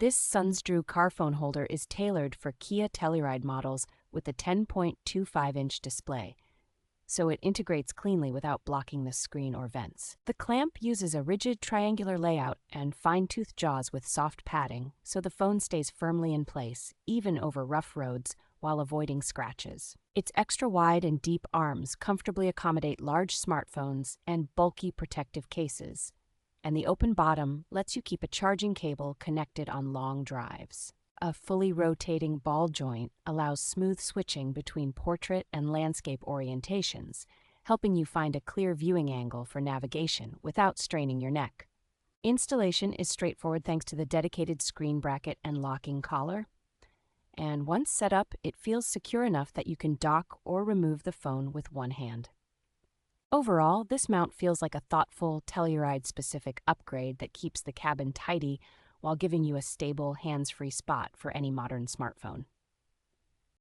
This Sunsdrew Car Phone Holder is tailored for Kia Telluride models with a 10.25-inch display, so it integrates cleanly without blocking the screen or vents. The clamp uses a rigid triangular layout and fine-toothed jaws with soft padding, so the phone stays firmly in place, even over rough roads, while avoiding scratches. Its extra-wide and deep arms comfortably accommodate large smartphones and bulky protective cases, and the open bottom lets you keep a charging cable connected on long drives. A fully rotating ball joint allows smooth switching between portrait and landscape orientations, helping you find a clear viewing angle for navigation without straining your neck. Installation is straightforward thanks to the dedicated screen bracket and locking collar. And once set up, it feels secure enough that you can dock or remove the phone with one hand. Overall, this mount feels like a thoughtful, Telluride-specific upgrade that keeps the cabin tidy while giving you a stable, hands-free spot for any modern smartphone.